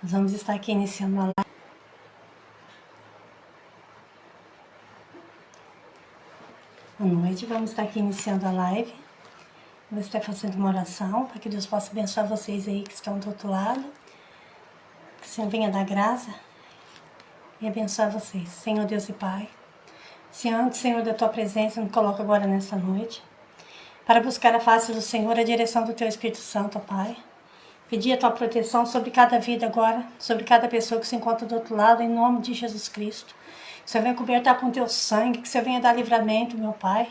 Nós vamos estar aqui iniciando a live. Boa noite, vamos estar aqui iniciando a live. Vamos estar fazendo uma oração para que Deus possa abençoar vocês aí que estão do outro lado. Que o Senhor venha dar graça e abençoar vocês. Senhor Deus e Pai, Senhor da Tua presença, nos coloca agora nessa noite para buscar a face do Senhor, a direção do Teu Espírito Santo, ó Pai. Pedir a Tua proteção sobre cada vida agora, sobre cada pessoa que se encontra do outro lado, em nome de Jesus Cristo. Que o Senhor venha cobertar com Teu sangue, que o Senhor venha dar livramento, meu Pai.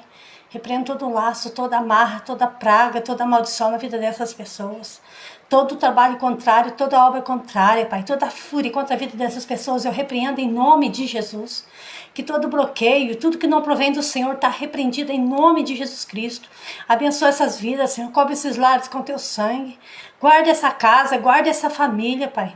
Repreenda todo laço, toda amarra, toda praga, toda maldição na vida dessas pessoas. Todo trabalho contrário, toda obra contrária, Pai. Toda fúria contra a vida dessas pessoas eu repreendo em nome de Jesus. Que todo bloqueio, tudo que não provém do Senhor está repreendido em nome de Jesus Cristo. Abençoa essas vidas, Senhor. Cobre esses lares com Teu sangue. Guarda essa casa, guarda essa família, Pai.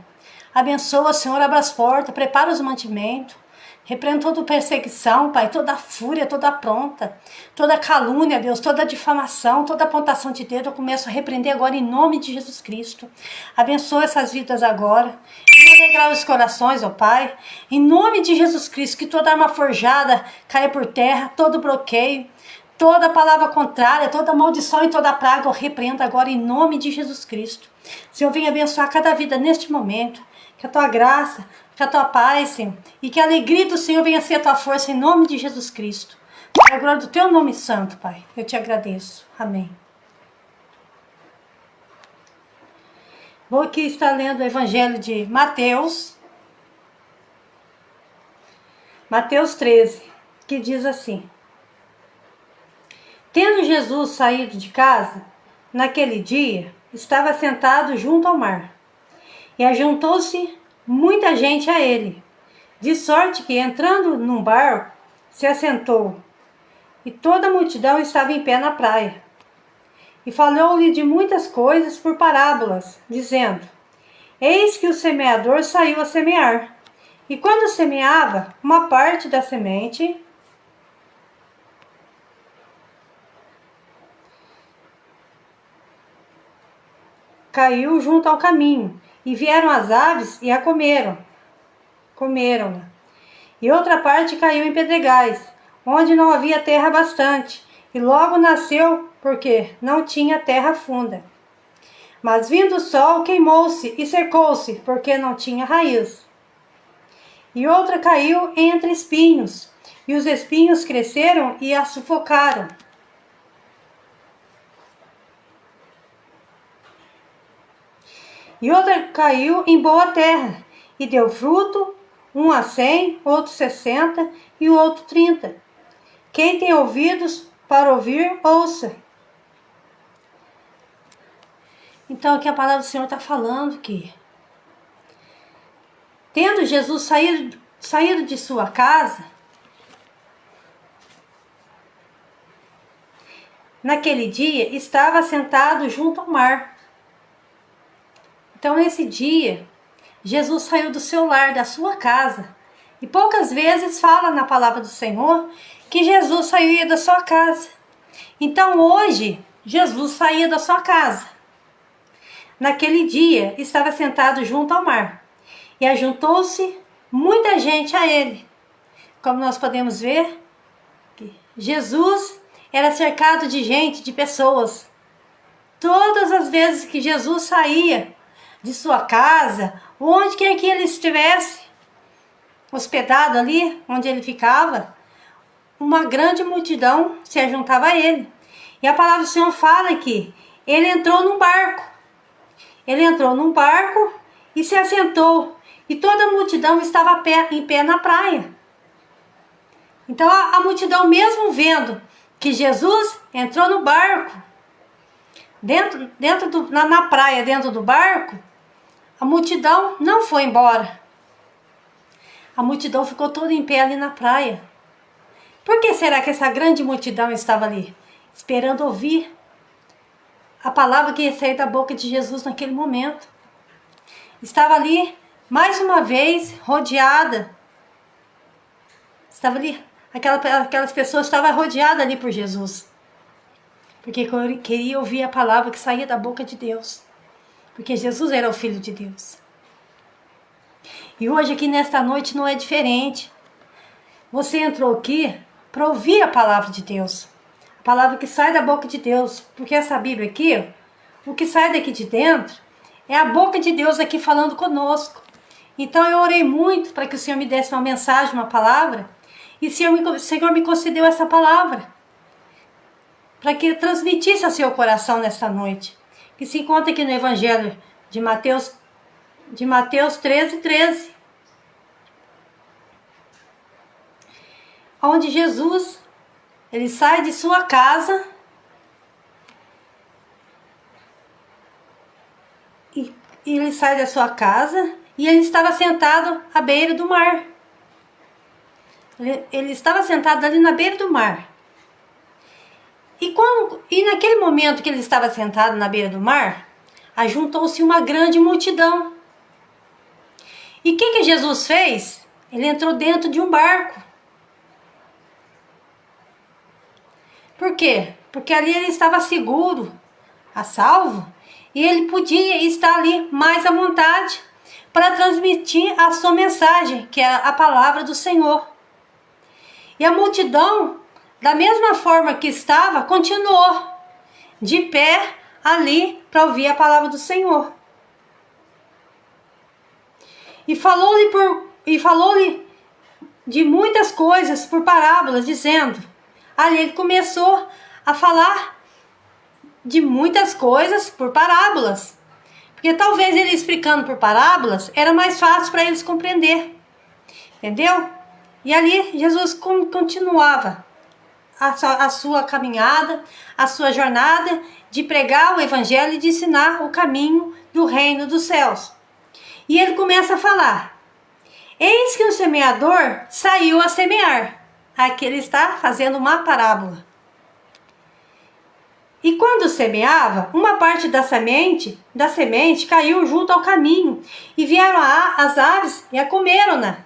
Abençoa, Senhor. Abra as portas, prepara os mantimentos. Repreendo toda perseguição, Pai, toda fúria, toda afronta, toda calúnia, Deus, toda difamação, toda apontação de dedo, eu começo a repreender agora em nome de Jesus Cristo. Abençoa essas vidas agora. E alegrar os corações, ó Pai, em nome de Jesus Cristo, que toda arma forjada caia por terra, todo bloqueio, toda palavra contrária, toda maldição e toda praga, eu repreendo agora em nome de Jesus Cristo. Senhor, venha abençoar cada vida neste momento, que a Tua graça, que a Tua paz, Senhor, e que a alegria do Senhor venha ser a Tua força em nome de Jesus Cristo. Para a glória do Teu nome santo, Pai, eu te agradeço. Amém. Vou aqui estar lendo o Evangelho de Mateus 13, que diz assim: Tendo Jesus saído de casa, naquele dia, estava sentado junto ao mar, e ajuntou-se muita gente a ele, de sorte que, entrando num barco, se assentou, e toda a multidão estava em pé na praia. E falou-lhe de muitas coisas por parábolas, dizendo: Eis que o semeador saiu a semear. E quando semeava, uma parte da semente caiu junto ao caminho, e vieram as aves e a comeram-na. E outra parte caiu em pedregais, onde não havia terra bastante, e logo nasceu, porque não tinha terra funda. Mas vindo o sol, queimou-se e secou-se, porque não tinha raiz. E outra caiu entre espinhos, e os espinhos cresceram e a sufocaram. E outra caiu em boa terra, e deu fruto, um a 100, outro 60 e o outro 30. Quem tem ouvidos para ouvir, ouça. Então aqui a palavra do Senhor está falando que, tendo Jesus saído de sua casa, naquele dia estava sentado junto ao mar. Então nesse dia, Jesus saiu do seu lar, da sua casa. E poucas vezes fala na palavra do Senhor que Jesus saía da sua casa. Então hoje, Jesus saía da sua casa. Naquele dia, estava sentado junto ao mar. E ajuntou-se muita gente a ele. Como nós podemos ver, Jesus era cercado de gente, de pessoas. Todas as vezes que Jesus saía de sua casa, onde quer que ele estivesse hospedado ali, onde ele ficava, uma grande multidão se ajuntava a ele. E a palavra do Senhor fala que ele entrou num barco. Ele entrou num barco e se assentou. E toda a multidão estava em pé na praia. Então a multidão, mesmo vendo que Jesus entrou no barco, na praia, dentro do barco, a multidão não foi embora. A multidão ficou toda em pé ali na praia. Por que será que essa grande multidão estava ali? Esperando ouvir a palavra que ia sair da boca de Jesus naquele momento. Estava ali, mais uma vez, rodeada. Estava ali, aquelas pessoas estavam rodeadas ali por Jesus. Porque queria ouvir a palavra que saía da boca de Deus. Porque Jesus era o Filho de Deus. E hoje aqui nesta noite não é diferente. Você entrou aqui para ouvir a palavra de Deus. A palavra que sai da boca de Deus. Porque essa Bíblia aqui, o que sai daqui de dentro, é a boca de Deus aqui falando conosco. Então eu orei muito para que o Senhor me desse uma mensagem, uma palavra. E o Senhor me concedeu essa palavra. Para que eu transmitisse ao seu coração nesta noite. Que se encontra aqui no Evangelho de Mateus 13:13. Onde Jesus, ele sai de sua casa e ele sai da sua casa e ele estava sentado à beira do mar. Ele estava sentado ali na beira do mar. E naquele momento que ele estava sentado na beira do mar, ajuntou-se uma grande multidão. E o que Jesus fez? Ele entrou dentro de um barco. Por quê? Porque ali ele estava seguro, a salvo, e ele podia estar ali mais à vontade para transmitir a sua mensagem, que é a palavra do Senhor. E a multidão, da mesma forma que estava, continuou de pé ali para ouvir a palavra do Senhor. E falou-lhe de muitas coisas por parábolas, dizendo. Ali ele começou a falar de muitas coisas por parábolas. Porque talvez ele explicando por parábolas era mais fácil para eles compreender. Entendeu? E ali Jesus continuava a sua caminhada, a sua jornada de pregar o Evangelho e de ensinar o caminho do reino dos céus. E ele começa a falar. Eis que o semeador saiu a semear. Aqui ele está fazendo uma parábola. E quando semeava, uma parte da semente caiu junto ao caminho, e vieram as aves e a comeram-na.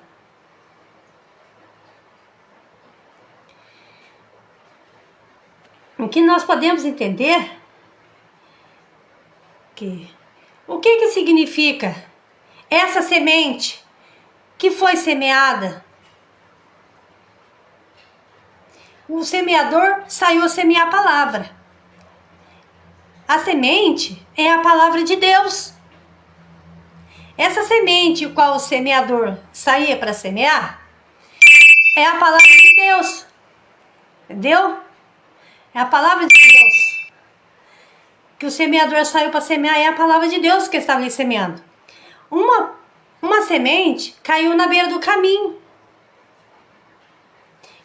O que nós podemos entender o que significa essa semente que foi semeada? O semeador saiu a semear a palavra. A semente é a palavra de Deus. Essa semente, o qual o semeador saía para semear, é a palavra de Deus. Entendeu? É a palavra de Deus. Que o semeador saiu para semear é a palavra de Deus que estava ali semeando. Uma semente caiu na beira do caminho.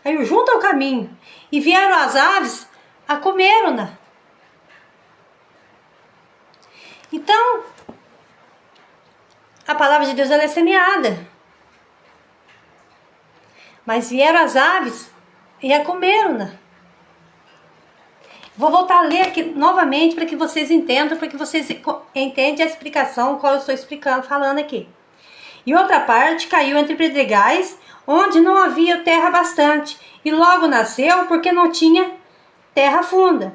Caiu junto ao caminho. E vieram as aves, a comeram-na. Então, a palavra de Deus ela é semeada. Mas vieram as aves e a comeram-na. Vou voltar a ler aqui novamente para que vocês entendam, para que vocês entendam a explicação qual eu estou explicando, falando aqui. E outra parte caiu entre pedregais, onde não havia terra bastante, e logo nasceu porque não tinha terra funda.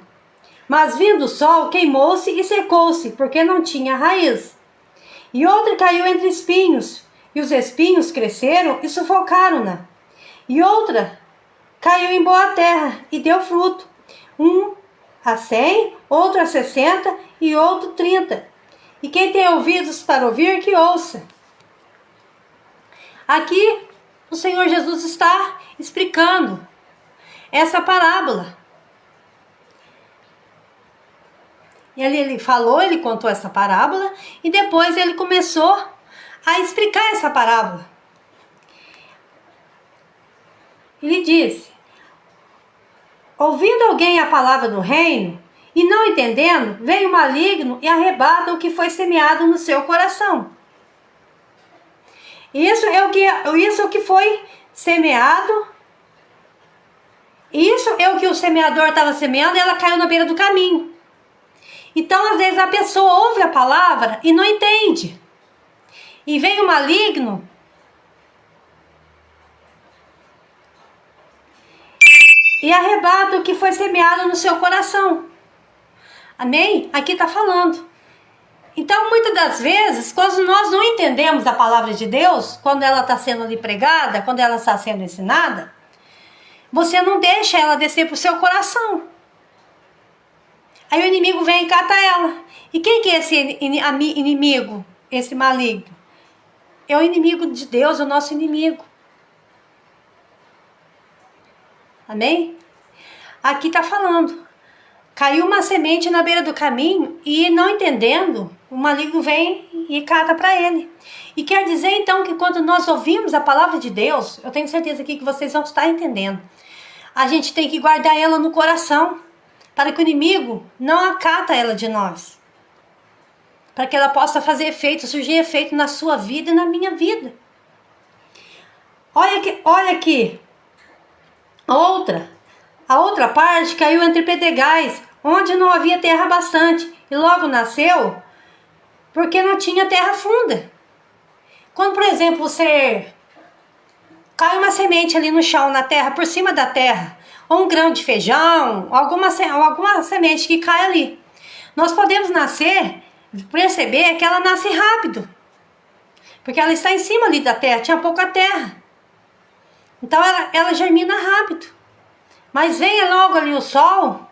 Mas vindo o sol, queimou-se e secou-se, porque não tinha raiz. E outra caiu entre espinhos, e os espinhos cresceram e sufocaram-na. E outra caiu em boa terra e deu fruto, um a 100, outro a 60 e outro 30. E quem tem ouvidos para ouvir, que ouça. Aqui o Senhor Jesus está explicando essa parábola. E ali ele contou essa parábola e depois ele começou a explicar essa parábola. Ele disse: ouvindo alguém a palavra do reino e não entendendo, vem o maligno e arrebata o que foi semeado no seu coração. Isso é o que foi semeado. Isso é o que o semeador estava semeando e ela caiu na beira do caminho. Então, às vezes, a pessoa ouve a palavra e não entende. E vem o maligno e arrebata o que foi semeado no seu coração. Amém? Aqui está falando Então, muitas das vezes, quando nós não entendemos a palavra de Deus, quando ela está sendo ali pregada, quando ela está sendo ensinada, você não deixa ela descer para o seu coração. Aí o inimigo vem e cata ela. E quem que é esse inimigo, esse maligno? É o inimigo de Deus, o nosso inimigo. Amém? Aqui está falando. Caiu uma semente na beira do caminho e, não entendendo, o maligno vem e cata para ele. E quer dizer então que quando nós ouvimos a palavra de Deus, eu tenho certeza aqui que vocês vão estar entendendo, a gente tem que guardar ela no coração, para que o inimigo não acata ela de nós. Para que ela possa fazer efeito, surgir efeito na sua vida e na minha vida. Olha aqui. A outra parte caiu entre pedregais, onde não havia terra bastante, e logo nasceu, porque não tinha terra funda. Quando, por exemplo, você cai uma semente ali no chão, na terra, por cima da terra, ou um grão de feijão, alguma semente que cai ali, nós podemos perceber que ela nasce rápido, porque ela está em cima ali da terra, tinha pouca terra. Então ela germina rápido. Mas vem logo ali o sol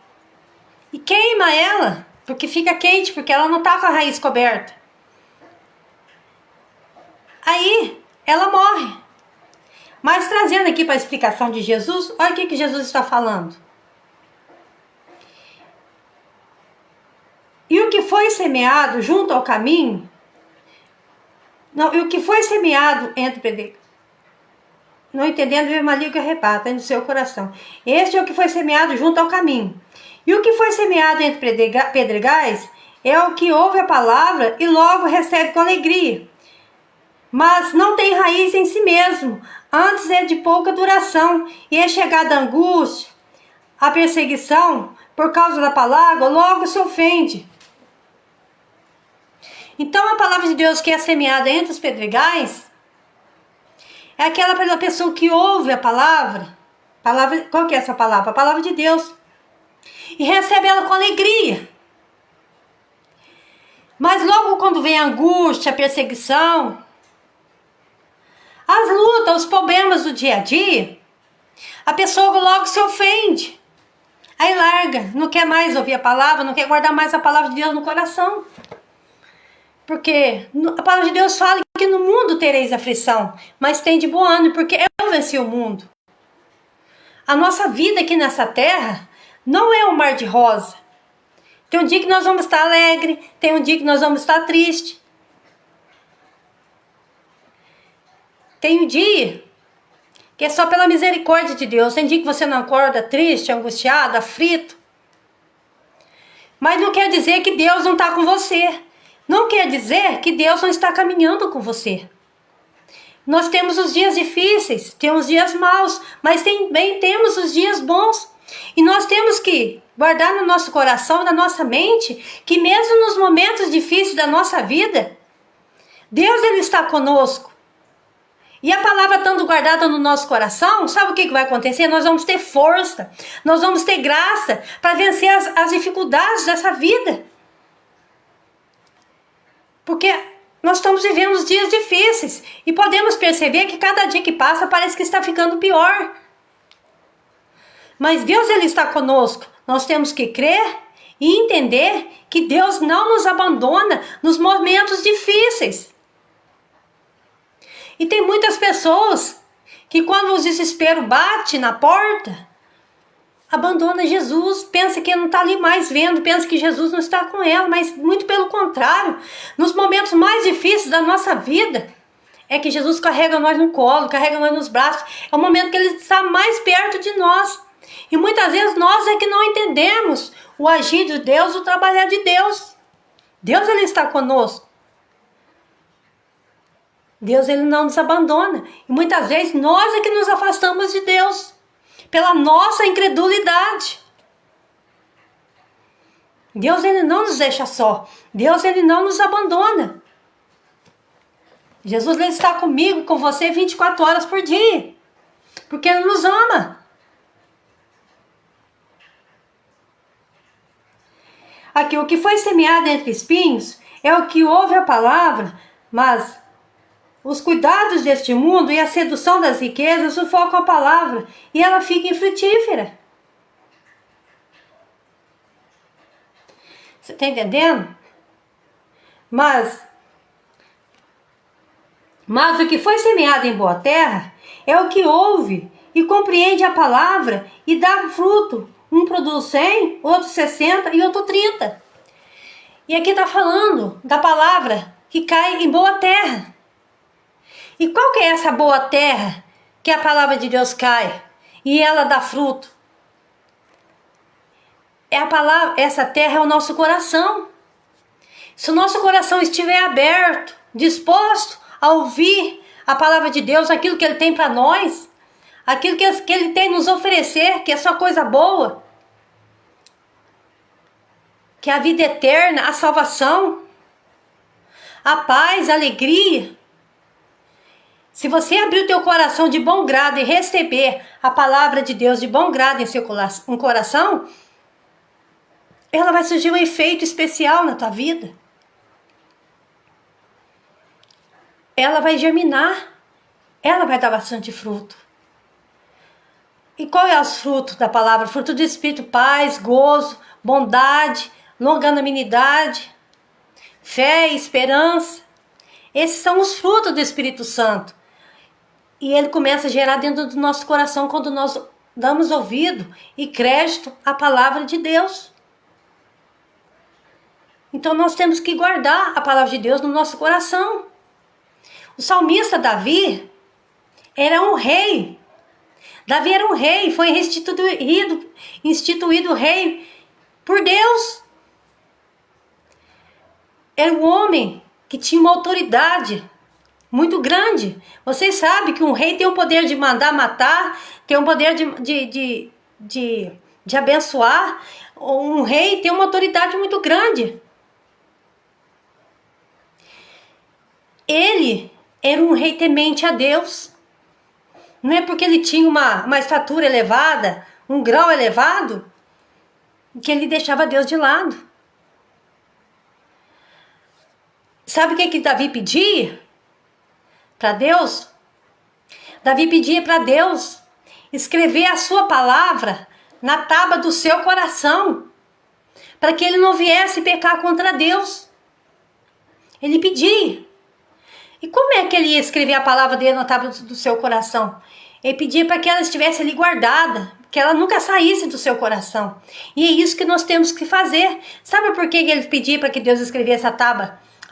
e queima ela, porque fica quente, porque ela não está com a raiz coberta. Aí ela morre. Mas trazendo aqui para a explicação de Jesus, olha o que Jesus está falando. E o que foi semeado junto ao caminho, e o que foi semeado entre pedregais, não entendendo, veio maligno que arrebata no seu coração. Este é o que foi semeado junto ao caminho. E o que foi semeado entre pedregais é o que ouve a palavra e logo recebe com alegria. Mas não tem raiz em si mesmo, antes é de pouca duração, e é chegada a angústia, a perseguição, por causa da palavra, logo se ofende. Então a palavra de Deus que é semeada entre os pedregais é aquela pessoa que ouve a palavra. Qual que é essa palavra? A palavra de Deus. E recebe ela com alegria. Mas logo quando vem a angústia, a perseguição, as lutas, os problemas do dia a dia, a pessoa logo se ofende. Aí larga, não quer mais ouvir a palavra, não quer guardar mais a palavra de Deus no coração. Porque a palavra de Deus fala que no mundo tereis aflição, mas tem de bom ânimo, porque eu venci o mundo. A nossa vida aqui nessa terra não é um mar de rosa. Tem um dia que nós vamos estar alegre, tem um dia que nós vamos estar triste. Tem um dia que é só pela misericórdia de Deus. Tem dia que você não acorda triste, angustiado, aflito. Mas não quer dizer que Deus não está com você. Não quer dizer que Deus não está caminhando com você. Nós temos os dias difíceis, temos dias maus, mas também temos os dias bons. E nós temos que guardar no nosso coração, na nossa mente, que mesmo nos momentos difíceis da nossa vida, Deus ele está conosco. E a palavra estando guardada no nosso coração, sabe o que vai acontecer? Nós vamos ter força, nós vamos ter graça para vencer as dificuldades dessa vida. Porque nós estamos vivendo os dias difíceis e podemos perceber que cada dia que passa parece que está ficando pior. Mas Deus ele está conosco. Nós temos que crer e entender que Deus não nos abandona nos momentos difíceis. E tem muitas pessoas que quando o desespero bate na porta, abandona Jesus, pensa que não está ali mais vendo, pensa que Jesus não está com ela, mas muito pelo contrário, nos momentos mais difíceis da nossa vida, é que Jesus carrega nós no colo, carrega nós nos braços, é o momento que Ele está mais perto de nós. E muitas vezes nós é que não entendemos o agir de Deus, o trabalhar de Deus. Deus ele está conosco. Deus ele não nos abandona. E muitas vezes nós é que nos afastamos de Deus pela nossa incredulidade. Deus ele não nos deixa só. Deus ele não nos abandona. Jesus ele está comigo, com você 24 horas por dia. Porque Ele nos ama. Aqui, o que foi semeado entre espinhos é o que ouve a palavra, mas os cuidados deste mundo e a sedução das riquezas sufocam a palavra e ela fica infrutífera. Você está entendendo? Mas o que foi semeado em boa terra é o que ouve e compreende a palavra e dá fruto. Um produz 100, outro 60 e outro 30. E aqui está falando da palavra que cai em boa terra. E qual que é essa boa terra que a palavra de Deus cai e ela dá fruto? Essa terra é o nosso coração. Se o nosso coração estiver aberto, disposto a ouvir a palavra de Deus, aquilo que Ele tem para nós, aquilo que Ele tem nos oferecer, que é só coisa boa, que é a vida eterna, a salvação, a paz, a alegria. Se você abrir o teu coração de bom grado e receber a palavra de Deus de bom grado em seu coração, ela vai surgir um efeito especial na tua vida. Ela vai germinar, ela vai dar bastante fruto. E qual é os frutos da palavra? Fruto do Espírito: paz, gozo, bondade, longanimidade, fé, esperança. Esses são os frutos do Espírito Santo. E ele começa a gerar dentro do nosso coração quando nós damos ouvido e crédito à palavra de Deus. Então nós temos que guardar a palavra de Deus no nosso coração. O salmista Davi era um rei. Davi era um rei, foi instituído rei por Deus. Era um homem que tinha uma autoridade muito grande. Vocês sabem que um rei tem o poder de mandar matar, tem o poder de abençoar. Um rei tem uma autoridade muito grande. Ele era um rei temente a Deus. Não é porque ele tinha uma estatura elevada, um grau elevado, que ele deixava Deus de lado. Sabe o que Davi pedia para Deus? Davi pedia para Deus escrever a sua palavra na tábua do seu coração, para que ele não viesse pecar contra Deus. Ele pedia. E como é que ele ia escrever a palavra dele na tábua do seu coração? Ele pedia para que ela estivesse ali guardada, que ela nunca saísse do seu coração. E é isso que nós temos que fazer. Sabe por que ele pedia para que Deus escrevesse a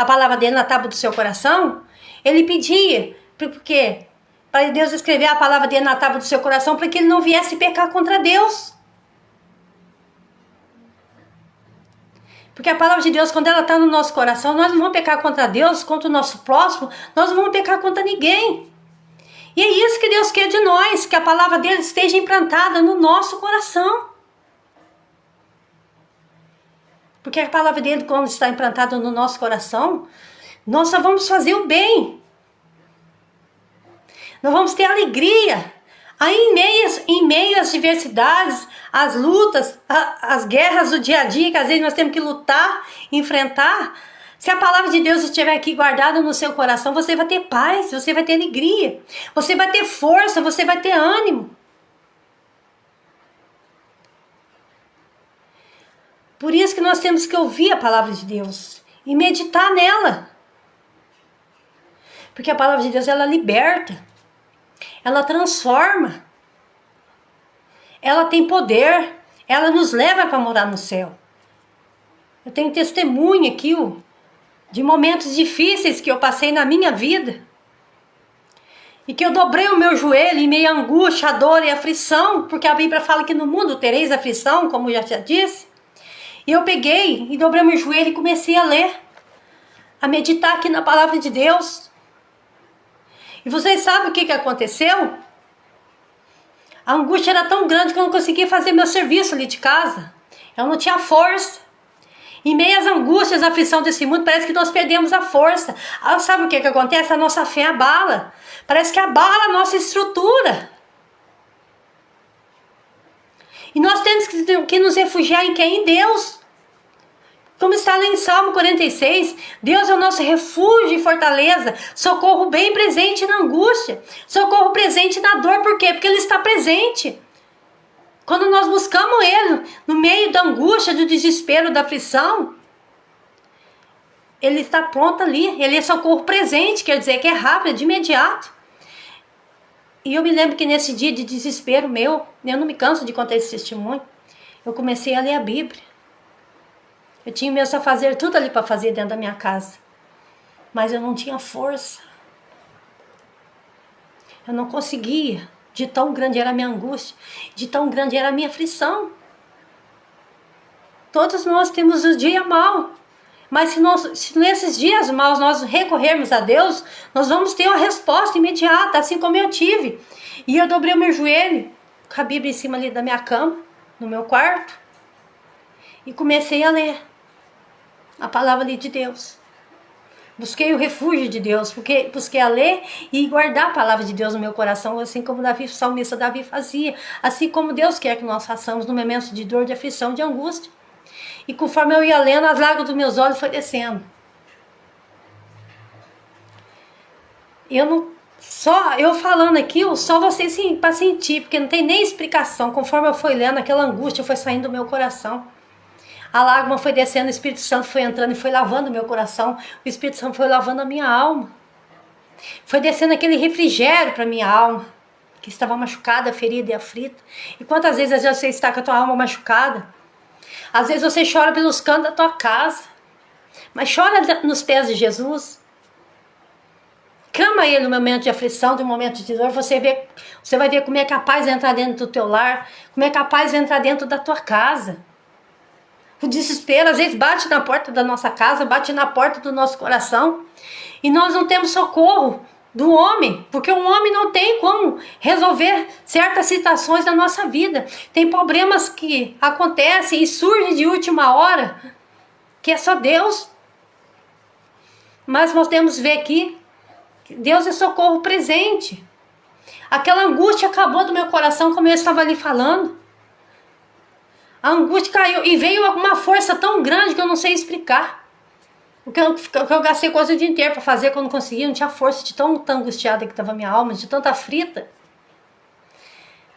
palavra dele na tábua do seu coração? Ele pedia, porque para Deus escrever a palavra dele na tábua do seu coração, para que ele não viesse pecar contra Deus. Porque a palavra de Deus, quando ela está no nosso coração, nós não vamos pecar contra Deus, contra o nosso próximo, nós não vamos pecar contra ninguém. E é isso que Deus quer de nós, que a palavra dele esteja implantada no nosso coração. Porque a palavra dele, quando está implantada no nosso coração, nós só vamos fazer o bem. Nós vamos ter alegria. Aí em meio às diversidades, às lutas, às guerras do dia a dia, que às vezes nós temos que lutar, enfrentar, se a palavra de Deus estiver aqui guardada no seu coração, você vai ter paz, você vai ter alegria, você vai ter força, você vai ter ânimo. Por isso que nós temos que ouvir a palavra de Deus e meditar nela. Porque a palavra de Deus, ela liberta. Ela transforma, ela tem poder, ela nos leva para morar no céu. Eu tenho testemunho aqui de momentos difíceis que eu passei na minha vida e que eu dobrei o meu joelho em meio à angústia, a dor e a aflição, porque a Bíblia fala que no mundo tereis aflição, como eu já disse. E eu peguei e dobrei meu joelho e comecei a ler, a meditar aqui na palavra de Deus. E vocês sabem o que aconteceu? A angústia era tão grande que eu não conseguia fazer meu serviço ali de casa. Eu não tinha força. Em meio às angústias, à aflição desse mundo, parece que nós perdemos a força. Sabe o que acontece? A nossa fé abala. Parece que abala a nossa estrutura. E nós temos que nos refugiar em quem? Em Deus. Como está lá em Salmo 46, Deus é o nosso refúgio e fortaleza, socorro bem presente na angústia, socorro presente na dor. Por quê? Porque Ele está presente. Quando nós buscamos Ele, no meio da angústia, do desespero, da aflição, Ele está pronto ali. Ele é socorro presente, quer dizer que é rápido, é de imediato. E eu me lembro que nesse dia de desespero meu, eu não me canso de contar esse testemunho, eu comecei a ler a Bíblia. Eu tinha mesmo a fazer tudo ali para fazer dentro da minha casa. Mas eu não tinha força. Eu não conseguia. De tão grande era a minha angústia. De tão grande era a minha aflição. Todos nós temos o dia mau. Mas se nesses dias maus nós recorrermos a Deus, nós vamos ter uma resposta imediata, assim como eu tive. E eu dobrei o meu joelho, com a Bíblia em cima ali da minha cama, no meu quarto, e comecei a ler a palavra ali de Deus. Busquei o refúgio de Deus, porque busquei a ler e guardar a palavra de Deus no meu coração, assim como o salmista Davi fazia, assim como Deus quer que nós façamos no momento de dor, de aflição, de angústia. E conforme eu ia lendo, as lágrimas dos meus olhos foi descendo. Eu falando aqui, só vocês sim, para sentir, porque não tem nem explicação. Conforme eu fui lendo, aquela angústia foi saindo do meu coração. A lágrima foi descendo, o Espírito Santo foi entrando e foi lavando o meu coração. O Espírito Santo foi lavando a minha alma. Foi descendo aquele refrigério para a minha alma, que estava machucada, ferida e aflita. E quantas vezes você está com a tua alma machucada? Às vezes você chora pelos cantos da tua casa, mas chora nos pés de Jesus. Clama Ele no momento de aflição, no momento de dor. Você vai ver como é capaz de entrar dentro do teu lar, como é capaz de entrar dentro da tua casa. O desespero às vezes bate na porta da nossa casa, bate na porta do nosso coração. E nós não temos socorro do homem, porque o homem não tem como resolver certas situações da nossa vida. Tem problemas que acontecem e surgem de última hora, que é só Deus. Mas nós temos que ver aqui, que Deus é socorro presente. Aquela angústia acabou do meu coração, como eu estava ali falando. A angústia caiu e veio uma força tão grande que eu não sei explicar. O que eu gastei quase o dia inteiro para fazer, que eu não conseguia, não tinha força de tão angustiada que estava minha alma, de tanta aflita.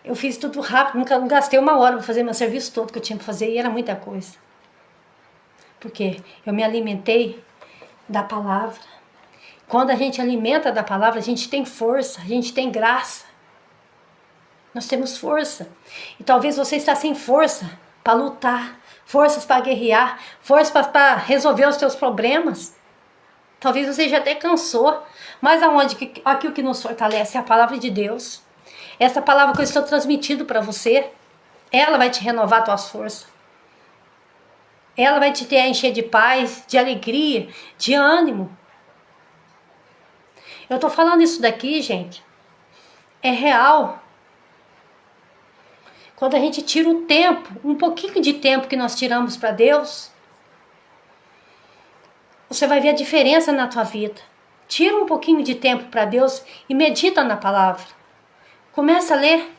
Eu fiz tudo rápido, não gastei uma hora para fazer meu serviço todo que eu tinha para fazer e era muita coisa. Porque eu me alimentei da palavra. Quando a gente alimenta da palavra, a gente tem força, a gente tem graça. Nós temos força. E talvez você está sem força para lutar, forças para guerrear, forças para resolver os seus problemas. Talvez você já até cansou. Mas aqui o que nos fortalece é a palavra de Deus. Essa palavra que eu estou transmitindo para você, ela vai te renovar as tuas forças. Ela vai te encher de paz, de alegria, de ânimo. Eu estou falando isso daqui, gente, é real. Quando a gente tira o tempo, um pouquinho de tempo que nós tiramos para Deus, você vai ver a diferença na tua vida. Tira um pouquinho de tempo para Deus e medita na palavra. Começa a ler.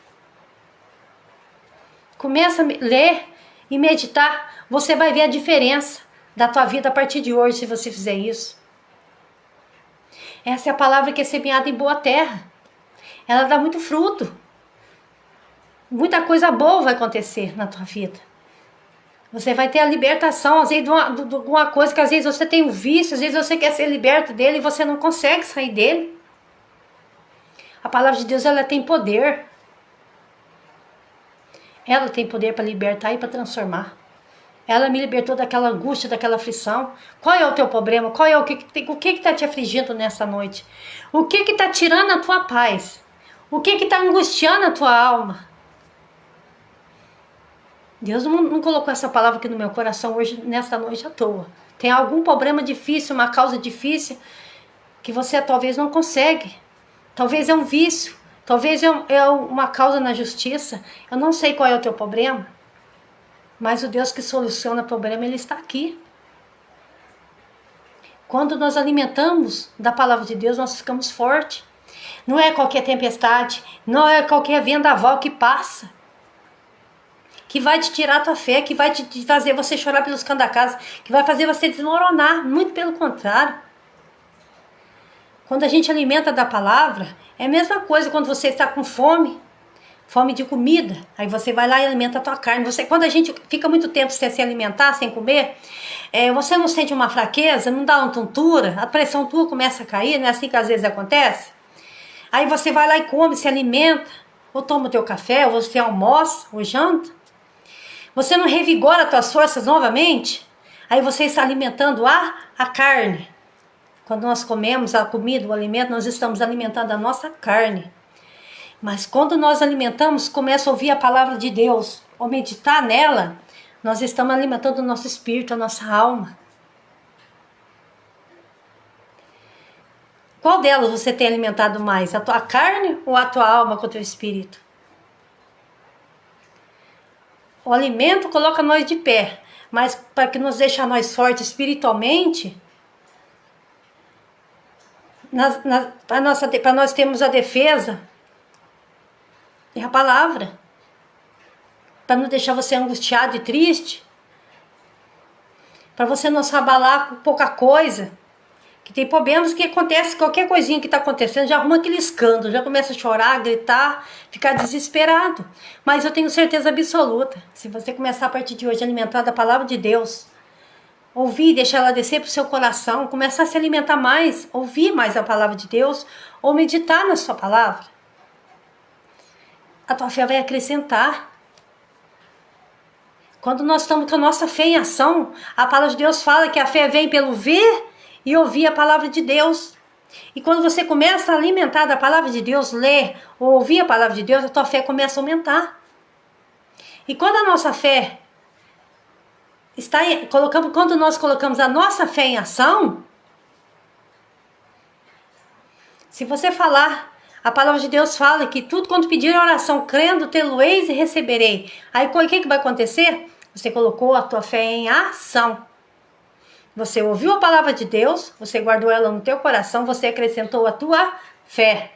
Começa a ler e meditar. Você vai ver a diferença da tua vida a partir de hoje, se você fizer isso. Essa é a palavra que é semeada em boa terra. Ela dá muito fruto. Muita coisa boa vai acontecer na tua vida. Você vai ter a libertação, às vezes, de uma coisa que às vezes você tem um vício, às vezes você quer ser liberto dele e você não consegue sair dele. A palavra de Deus, ela tem poder. Ela tem poder para libertar e para transformar. Ela me libertou daquela angústia, daquela aflição. Qual é o teu problema? O que está te afligindo nessa noite? O que está tirando a tua paz? O que está angustiando a tua alma? Deus não colocou essa palavra aqui no meu coração hoje, nessa noite à toa. Tem algum problema difícil, uma causa difícil, que você talvez não consegue. Talvez é um vício, talvez é uma causa na justiça. Eu não sei qual é o teu problema, mas o Deus que soluciona o problema, Ele está aqui. Quando nós alimentamos da palavra de Deus, nós ficamos fortes. Não é qualquer tempestade, não é qualquer vendaval que passa, que vai te tirar a tua fé, que vai te fazer você chorar pelos cantos da casa, que vai fazer você desmoronar. Muito pelo contrário. Quando a gente alimenta da palavra, é a mesma coisa quando você está com fome de comida. Aí você vai lá e alimenta a tua carne. Quando a gente fica muito tempo sem se alimentar, sem comer, você não sente uma fraqueza, não dá uma tontura, a pressão tua começa a cair, não é assim que às vezes acontece? Aí você vai lá e come, se alimenta, ou toma o teu café, ou você almoça, ou janta. Você não revigora as tuas forças novamente? Aí você está alimentando a carne. Quando nós comemos a comida, o alimento, nós estamos alimentando a nossa carne. Mas quando nós alimentamos, começa a ouvir a palavra de Deus, ou meditar nela, nós estamos alimentando o nosso espírito, a nossa alma. Qual delas você tem alimentado mais? A tua carne ou a tua alma com o teu espírito? O alimento coloca nós de pé, mas para que nos deixe nós fortes espiritualmente, para nós termos a defesa, é a palavra. Para não deixar você angustiado e triste. Para você não se abalar com pouca coisa. Que tem problemas que acontece, qualquer coisinha que está acontecendo, já arruma aquele escândalo, já começa a chorar, gritar, ficar desesperado. Mas eu tenho certeza absoluta, se você começar a partir de hoje a alimentar da palavra de Deus, ouvir, deixar ela descer para o seu coração, começar a se alimentar mais, ouvir mais a palavra de Deus, ou meditar na sua palavra, a tua fé vai acrescentar. Quando nós estamos com a nossa fé em ação, a palavra de Deus fala que a fé vem pelo ver e ouvir a palavra de Deus. E quando você começa a alimentar da palavra de Deus, ler ou ouvir a palavra de Deus, a tua fé começa a aumentar. E quando a nossa fé quando nós colocamos a nossa fé em ação, se você falar, a palavra de Deus fala que tudo quanto pedir oração, crendo, tê-lo-eis e receberei. Aí o que vai acontecer? Você colocou a tua fé em ação. Você ouviu a palavra de Deus, você guardou ela no teu coração, você acrescentou a tua fé.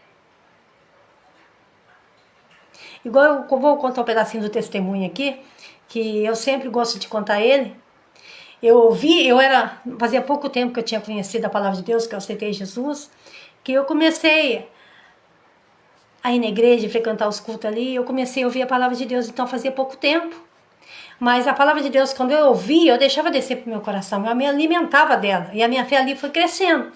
Igual eu vou contar um pedacinho do testemunho aqui, que eu sempre gosto de contar ele. Fazia pouco tempo que eu tinha conhecido a palavra de Deus, que eu aceitei Jesus, que eu comecei a ir na igreja, frequentar os cultos ali, eu comecei a ouvir a palavra de Deus, então fazia pouco tempo. Mas a palavra de Deus, quando eu ouvia, eu deixava descer pro meu coração, eu me alimentava dela, e a minha fé ali foi crescendo.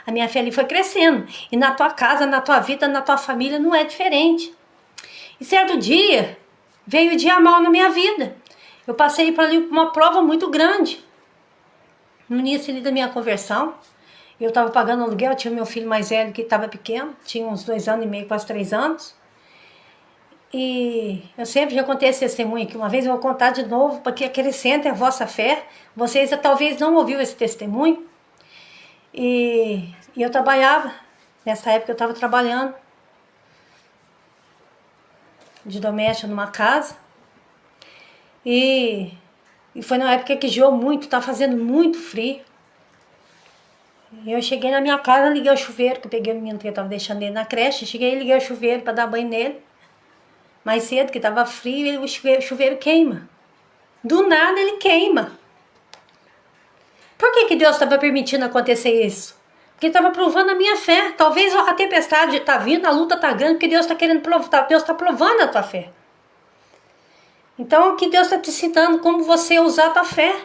A minha fé ali foi crescendo, e na tua casa, na tua vida, na tua família, não é diferente. E certo dia, veio o dia mal na minha vida. Eu passei por ali uma prova muito grande. No início ali da minha conversão, eu estava pagando aluguel, eu tinha meu filho mais velho que estava pequeno, tinha uns 2 anos e meio, quase 3 anos. E eu sempre já contei esse testemunho aqui, uma vez eu vou contar de novo, para que acrescente a vossa fé. Vocês talvez não ouviram esse testemunho. E eu trabalhava, nessa época eu estava trabalhando de doméstica numa casa. E foi na época que geou muito, tá fazendo muito frio. E eu cheguei na minha casa, liguei o chuveiro, que eu peguei o menino que eu tava deixando ele na creche, cheguei e liguei o chuveiro para dar banho nele. Mais cedo, que tava frio, e o chuveiro queima. Do nada ele queima. Por que Deus estava permitindo acontecer isso? Porque estava provando a minha fé. Talvez a tempestade está vindo, a luta está grande, porque Deus está querendo provar, Deus está provando a tua fé. Então, o que Deus está te ensinando, como você usar a tua fé.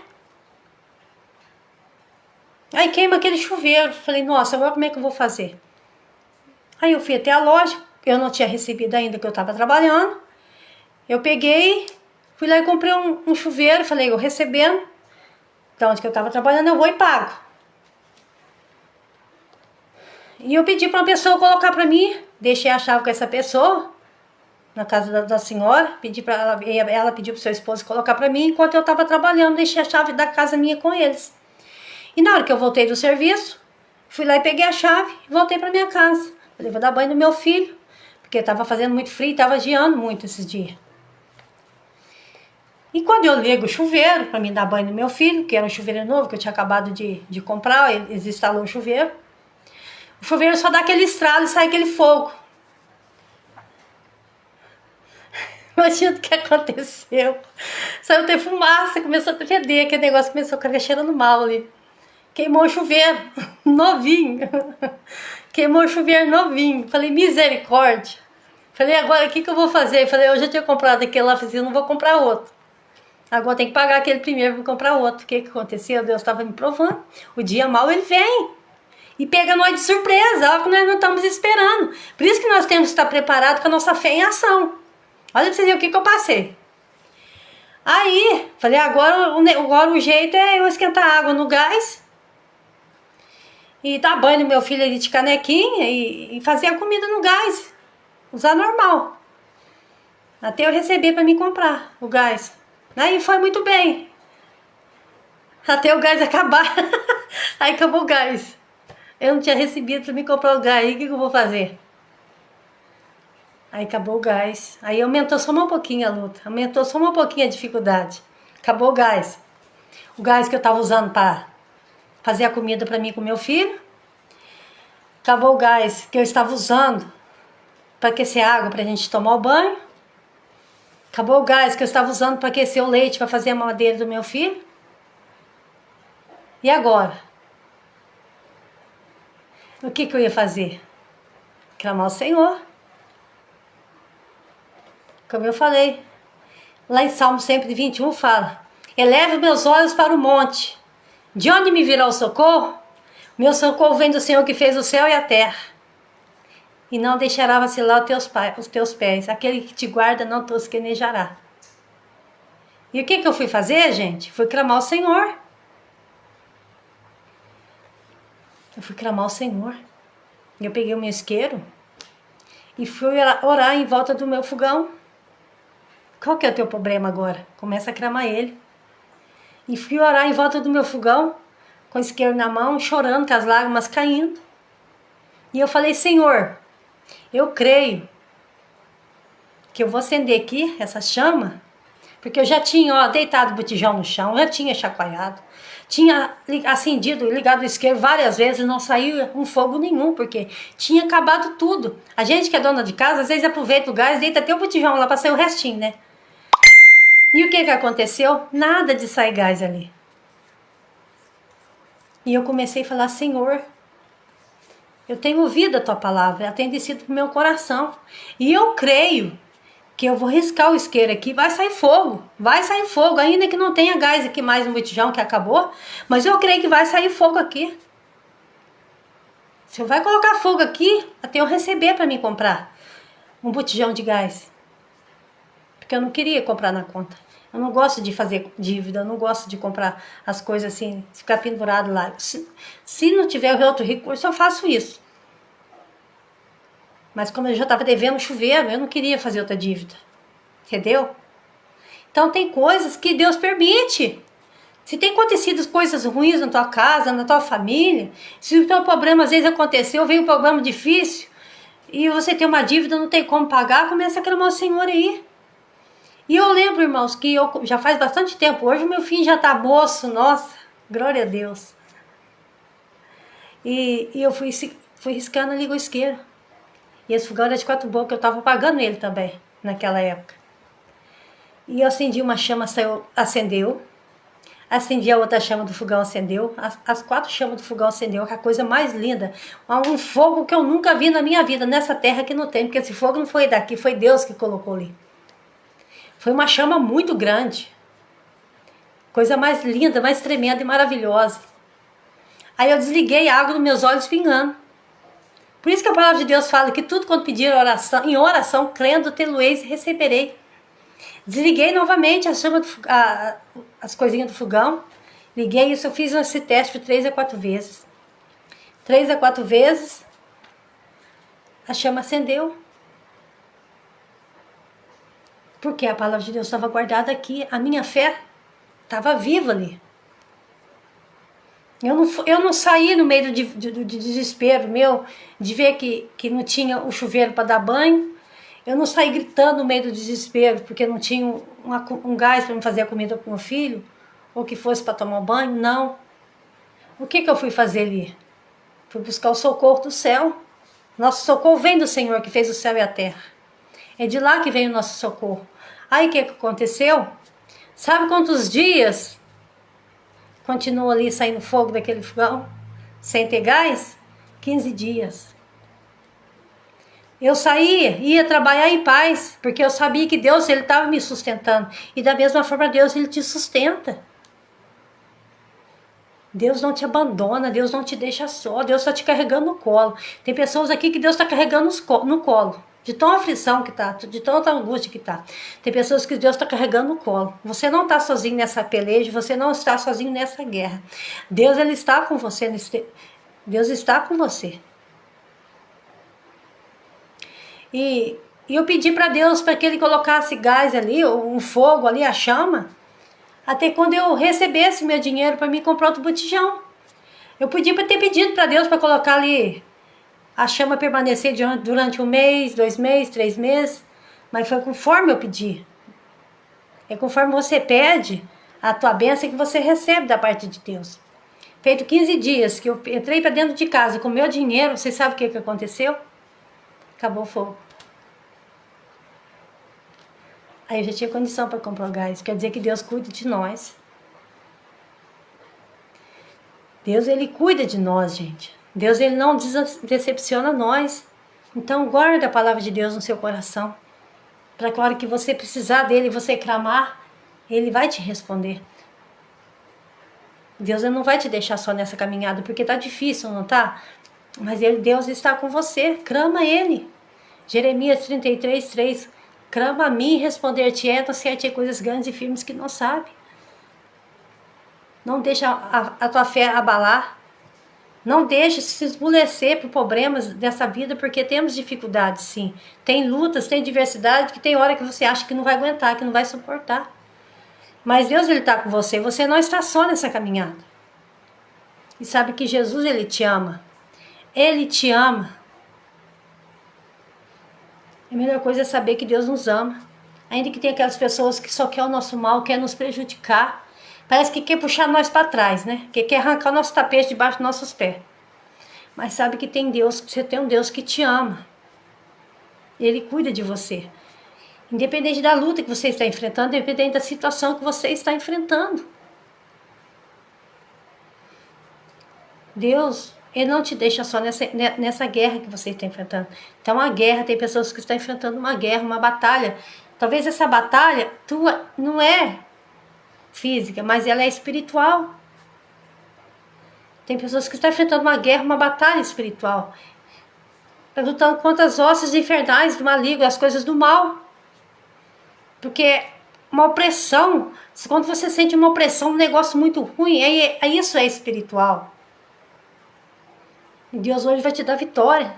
Aí queima aquele chuveiro. Falei, nossa, agora como é que eu vou fazer? Aí eu fui até a loja. Eu não tinha recebido ainda que eu estava trabalhando. Eu peguei, fui lá e comprei um chuveiro. Falei, eu recebendo, de onde que eu estava trabalhando, eu vou e pago. E eu pedi para uma pessoa colocar para mim. Deixei a chave com essa pessoa, na casa da senhora. Pedi para ela pediu para o seu esposo colocar para mim. Enquanto eu estava trabalhando, deixei a chave da casa minha com eles. E na hora que eu voltei do serviço, fui lá e peguei a chave e voltei para minha casa. Falei, vou dar banho no meu filho, porque estava fazendo muito frio e estava geando muito esses dias. E quando eu ligo o chuveiro para mim dar banho no meu filho, que era um chuveiro novo que eu tinha acabado de comprar, eles instalaram o chuveiro só dá aquele estralo e sai aquele fogo. Imagina o que aconteceu. Saiu até fumaça, começou a feder, aquele negócio começou a ficar cheirando mal ali. Queimou o chuveiro, novinho. Queimou o chuveiro novinho. Falei, misericórdia. Falei, agora o que eu vou fazer? Falei, eu já tinha comprado aquele lá, falei, eu não vou comprar outro. Agora tem que pagar aquele primeiro para comprar outro. O que aconteceu? Deus estava me provando. O dia mau ele vem. E pega nós de surpresa, algo que nós não estamos esperando. Por isso que nós temos que estar preparados com a nossa fé em ação. Olha pra vocês verem o que eu passei. Aí, falei, agora o jeito é eu esquentar água no gás e dar banho no meu filho ali de canequinha e fazer a comida no gás. Usar normal. Até eu receber para me comprar o gás. Aí foi muito bem. Até o gás acabar. Aí acabou o gás. Eu não tinha recebido para me comprar o gás. Aí o que eu vou fazer? Aí acabou o gás. Aí aumentou só um pouquinho a luta. Aumentou só um pouquinho a dificuldade. Acabou o gás. O gás que eu estava usando para fazer a comida para mim e com meu filho. Acabou o gás que eu estava usando para aquecer água para a gente tomar o banho. Acabou o gás que eu estava usando para aquecer o leite para fazer a mamadeira do meu filho. E agora? O que eu ia fazer? Clamar ao Senhor. Como eu falei, lá em Salmo 121 fala: eleva meus olhos para o monte. De onde me virá o socorro? Meu socorro vem do Senhor que fez o céu e a terra. E não deixará vacilar os teus pés. Aquele que te guarda não tosquenejará. E o que eu fui fazer, gente? Fui clamar ao Senhor. Eu fui clamar ao Senhor. Eu peguei o meu isqueiro e fui orar em volta do meu fogão. Qual que é o teu problema agora? Começa a clamar ele. E fui orar em volta do meu fogão, com o isqueiro na mão, chorando, com as lágrimas caindo. E eu falei, Senhor, eu creio que eu vou acender aqui essa chama, porque eu já tinha deitado o botijão no chão, já tinha chacoalhado, tinha acendido, ligado o isqueiro várias vezes, não saiu um fogo nenhum, porque tinha acabado tudo. A gente que é dona de casa, às vezes aproveita o gás, deita até o botijão lá para sair o restinho, né? E o que aconteceu? Nada de sair gás ali. E eu comecei a falar, Senhor, eu tenho ouvido a tua palavra, ela tem descido pro meu coração. E eu creio que eu vou riscar o isqueiro aqui, vai sair fogo, ainda que não tenha gás aqui mais no botijão que acabou, mas eu creio que vai sair fogo aqui. Você vai colocar fogo aqui até eu receber para me comprar um botijão de gás. Porque eu não queria comprar na conta. Eu não gosto de fazer dívida, eu não gosto de comprar as coisas assim, ficar pendurado lá. Se não tiver outro recurso, eu faço isso. Mas como eu já estava devendo chuveiro, eu não queria fazer outra dívida. Entendeu? Então tem coisas que Deus permite. Se tem acontecido coisas ruins na tua casa, na tua família, se o teu problema às vezes aconteceu, veio um problema difícil, e você tem uma dívida, não tem como pagar, começa a clamar ao Senhor aí. E eu lembro, irmãos, que eu já faz bastante tempo, hoje o meu filho já está moço, nossa, glória a Deus. E eu fui riscando ali o isqueiro. E esse fogão era de 4 bocas, eu estava pagando ele também, naquela época. E eu acendi uma chama, acendeu. Acendi a outra chama do fogão, acendeu. As 4 chamas do fogão acendeu, que é a coisa mais linda. Um fogo que eu nunca vi na minha vida, nessa terra que não tem, porque esse fogo não foi daqui, foi Deus que colocou ali. Foi uma chama muito grande. Coisa mais linda, mais tremenda e maravilhosa. Aí eu desliguei a água dos meus olhos pingando. Por isso que a palavra de Deus fala que tudo quanto pedir em oração, crendo, tê-lo-eis e receberei. Desliguei novamente a chama as coisinhas do fogão. Liguei isso, eu fiz esse teste por 3 a 4 vezes. 3 a 4 vezes, a chama acendeu. Porque a palavra de Deus estava guardada aqui. A minha fé estava viva ali. Eu não saí no meio do desespero meu, de ver que não tinha o chuveiro para dar banho. Eu não saí gritando no meio do desespero, porque não tinha um gás para me fazer a comida para o meu filho, ou que fosse para tomar banho, não. O que eu fui fazer ali? Fui buscar o socorro do céu. Nosso socorro vem do Senhor que fez o céu e a terra. É de lá que vem o nosso socorro. Aí o que aconteceu? Sabe quantos dias continua ali saindo fogo daquele fogão? Sem ter gás? 15 dias. Eu saía, ia trabalhar em paz, porque eu sabia que Deus, Ele estava me sustentando. E da mesma forma, Deus, Ele te sustenta. Deus não te abandona, Deus não te deixa só, Deus está te carregando no colo. Tem pessoas aqui que Deus está carregando no colo, de tão aflição que está, de tanta angústia que está. Tem pessoas que Deus está carregando no colo. Você não está sozinho nessa peleja, você não está sozinho nessa guerra. Deus, Ele está com você, Deus está com você. E eu pedi para Deus para que Ele colocasse gás ali, um fogo ali, a chama, até quando eu recebesse meu dinheiro para me comprar outro botijão. Eu podia ter pedido para Deus para colocar ali a chama permanecer durante 1 mês, 2 meses, 3 meses, mas foi conforme eu pedi. É conforme você pede a tua bênção que você recebe da parte de Deus. Feito 15 dias que eu entrei para dentro de casa com meu dinheiro, vocês sabem o que aconteceu? Acabou o fogo. Aí eu já tinha condição para comprar o gás. Quer dizer que Deus cuida de nós. Deus, Ele cuida de nós, gente. Deus, Ele não decepciona nós. Então guarda a palavra de Deus no seu coração. Para que a hora que você precisar dEle, você clamar, Ele vai te responder. Deus, Ele não vai te deixar só nessa caminhada, porque tá difícil, não tá? Mas Deus está com você. Clama Ele. Jeremias 33, 3. Clama a mim e responder-te-ei, anunciar-te coisas grandes e firmes que não sabe. Não deixa a tua fé abalar. Não deixe se esmorecer por problemas dessa vida, porque temos dificuldades, sim. Tem lutas, tem diversidade, que tem hora que você acha que não vai aguentar, que não vai suportar. Mas Deus, Ele está com você. Você não está só nessa caminhada. E sabe que Jesus, Ele te ama. Ele te ama. A melhor coisa é saber que Deus nos ama. Ainda que tenha aquelas pessoas que só querem o nosso mal, querem nos prejudicar. Parece que quer puxar nós para trás, né? Que quer arrancar o nosso tapete debaixo dos nossos pés. Mas sabe que tem Deus, você tem um Deus que te ama. Ele cuida de você. Independente da luta que você está enfrentando, independente da situação que você está enfrentando. Deus, Ele não te deixa só nessa guerra que você está enfrentando. Então, uma guerra, tem pessoas que estão enfrentando uma guerra, uma batalha. Talvez essa batalha tua não é física, mas ela é espiritual. Tem pessoas que estão enfrentando uma guerra, uma batalha espiritual. Estão lutando contra as hostes infernais do maligno, as coisas do mal. Porque uma opressão, quando você sente uma opressão, um negócio muito ruim, isso é espiritual. E Deus hoje vai te dar vitória.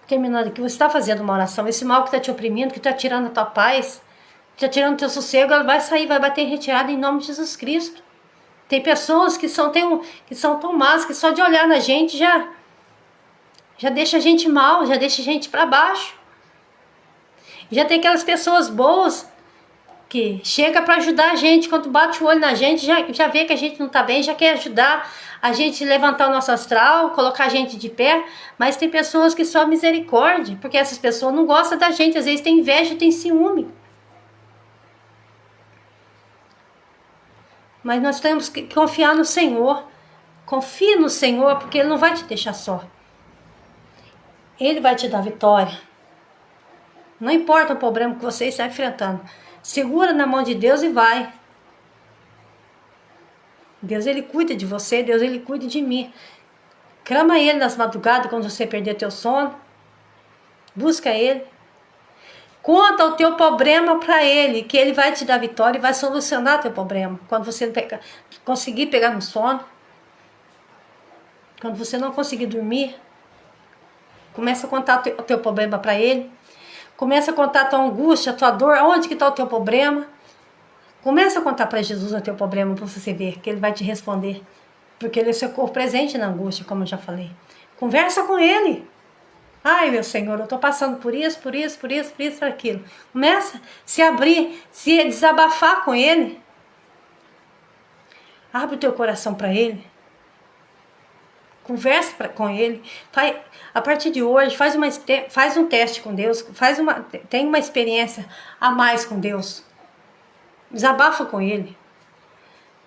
Terminando aqui, você está fazendo uma oração. Esse mal que está te oprimindo, que está tirando a tua paz, que está tirando o teu sossego, ela vai sair, vai bater em retirada em nome de Jesus Cristo. Tem pessoas que são tão más, que só de olhar na gente já deixa a gente mal, já deixa a gente para baixo. Já tem aquelas pessoas boas que chega para ajudar a gente, quando bate o olho na gente, já vê que a gente não está bem, já quer ajudar a gente levantar o nosso astral, colocar a gente de pé. Mas tem pessoas que só misericórdia, porque essas pessoas não gostam da gente, às vezes tem inveja, tem ciúme. Mas nós temos que confiar no Senhor. Confie no Senhor, porque Ele não vai te deixar só. Ele vai te dar vitória. Não importa o problema que você está enfrentando. Segura na mão de Deus e vai. Deus, Ele cuida de você. Deus, Ele cuida de mim. Clama Ele nas madrugadas, quando você perder teu sono. Busca Ele. Conta o teu problema para Ele, que Ele vai te dar vitória e vai solucionar teu problema. Quando você conseguir pegar no sono. Quando você não conseguir dormir. Começa a contar o teu problema para Ele. Começa a contar a tua angústia, a tua dor, onde que está o teu problema. Começa a contar para Jesus o teu problema, para você ver que Ele vai te responder. Porque Ele é o seu corpo presente na angústia, como eu já falei. Conversa com Ele. Ai, meu Senhor, eu estou passando por isso, por aquilo. Começa a se abrir, se desabafar com Ele. Abre o teu coração para Ele. Conversa com Ele. A partir de hoje, faz um teste com Deus. Tem uma experiência a mais com Deus. Desabafa com Ele.